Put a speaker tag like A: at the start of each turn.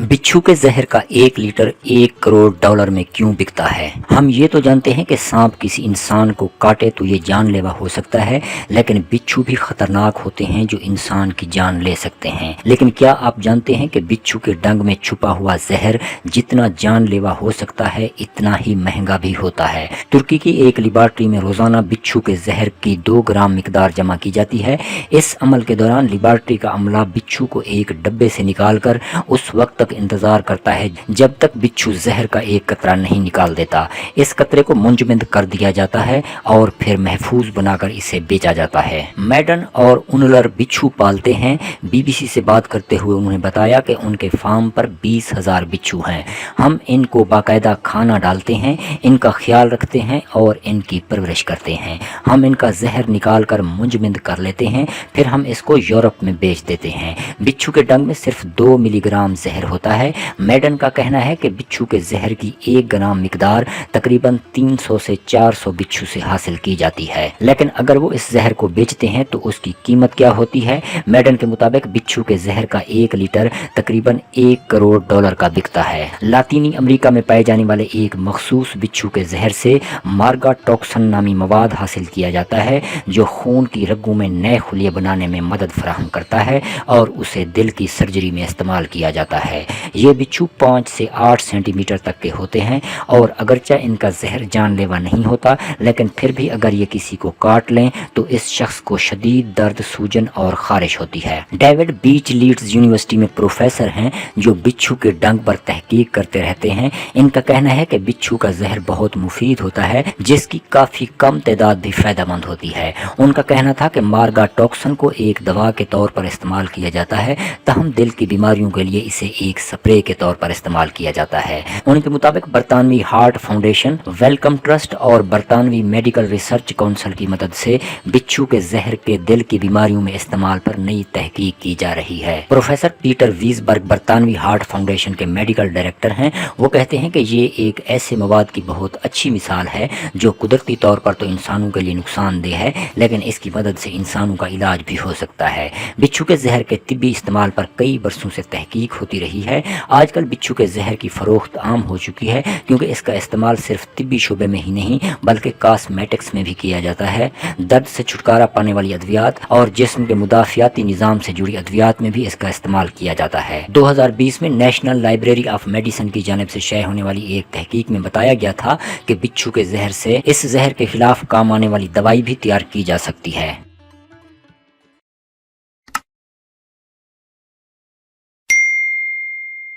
A: बिच्छू के जहर का 1 लीटर $1 करोड़ में क्यों बिकता है? हम ये तो जानते हैं कि सांप किसी इंसान को काटे तो ये जानलेवा हो सकता है, लेकिन बिच्छू भी खतरनाक होते हैं जो इंसान की जान ले सकते हैं। लेकिन क्या आप जानते हैं कि बिच्छू के डंग में छुपा हुआ जहर जितना जानलेवा हो सकता है, इतना ही महंगा भी होता है। तुर्की की एक लेबॉर्ट्री में रोजाना बिच्छू के जहर की 2 ग्राम मिकदार जमा की जाती है। इस अमल के दौरान लेबॉर्ट्री का अमला बिच्छू को एक डब्बे से निकालकर उस वक्त तक इंतजार करता है जब तक बिच्छू जहर का एक कतरा नहीं निकाल देता। इस कतरे को मुंजमद कर दिया जाता है और फिर महफूज बनाकर इसे बेचा जाता है। मैडन और उनलर बिच्छू पालते हैं। बीबीसी से बात करते हुए उन्होंने बताया कि उनके फार्म पर 20,000 बिच्छू हैं। हम इनको बाकायदा खाना डालते हैं, इनका ख्याल रखते हैं और इनकी परवरिश करते हैं। हम इनका जहर निकाल कर मुंजमद कर लेते हैं, फिर हम इसको यूरोप में बेच देते हैं। बिच्छू के डंग में सिर्फ 2 मिलीग्राम जहर होता है। मैडन का कहना है कि बिच्छू के जहर की 1 ग्राम मिकदार तकरीबन 300 से 400 बिच्छू से हासिल की जाती है। लेकिन अगर वो इस जहर को बेचते हैं तो उसकी कीमत क्या होती है? मैडन के मुताबिक बिच्छू के जहर का 1 लीटर तकरीबन $1 करोड़ का बिकता है। लातीनी अमेरिका में पाए जाने वाले एक मखसूस बिच्छू के जहर से मार्गाटॉक्सिन नामी मवाद हासिल किया जाता है जो खून की रगों में नए खुलिये बनाने में मदद फराहम करता है और उसे दिल की सर्जरी में इस्तेमाल किया जाता है। ये बिच्छू 5 से 8 सेंटीमीटर तक के होते हैं और अगरचे इनका जहर जानलेवा नहीं होता, लेकिन फिर भी अगर ये किसी को काट लें तो इस शख्स को शदीद दर्द, सूजन और खारिश होती है। डेविड बीच लीड्स यूनिवर्सिटी में प्रोफेसर हैं जो बिच्छू के डंग पर तहकीक करते रहते हैं। इनका कहना है कि बिच्छू का जहर बहुत मुफीद होता है, जिसकी काफ़ी कम तादाद भी फ़ायदेमंद होती है। उनका कहना था कि मार्गाटॉक्सिन को एक दवा के तौर पर इस्तेमाल किया जाता है, तहम दिल की बीमारियों के लिए इसे एक स्प्रे के तौर पर इस्तेमाल किया जाता है। उनके मुताबिक बरतानवी हार्ट फाउंडेशन, वेलकम ट्रस्ट और बरतानवी मेडिकल रिसर्च काउंसिल की मदद से बिच्छू के जहर के दिल की बीमारियों में इस्तेमाल पर नई तहकीक की जा रही है। प्रोफेसर पीटर वीसबर्ग बरतानवी हार्ट फाउंडेशन के मेडिकल डायरेक्टर हैं। वो कहते हैं कि ये एक ऐसे मवाद की बहुत अच्छी मिसाल है जो कुदरती तौर पर तो इंसानों के लिए नुकसानदेह है, लेकिन इसकी मदद से इंसानों का इलाज भी हो सकता है। बिच्छू के जहर के तिब्बी इस्तेमाल पर कई बरसों से तहकीक होती रही है। आजकल बिच्छू के जहर की फरोख्त आम हो चुकी है क्योंकि इसका इस्तेमाल सिर्फ तिब्बी शोबे में ही नहीं बल्कि कॉस्मेटिक्स में भी किया जाता है। दर्द से छुटकारा पाने वाली अद्वियात और जिस्म के मुदाफियाती निज़ाम से जुड़ी अद्वियात में भी इसका इस्तेमाल किया जाता है। 2020 में नेशनल लाइब्रेरी ऑफ मेडिसिन की जानिब से शाये होने वाली एक तहकीक में बताया गया था कि बिच्छू के जहर से इस जहर के खिलाफ काम आने वाली दवाई भी तैयार की जा सकती है।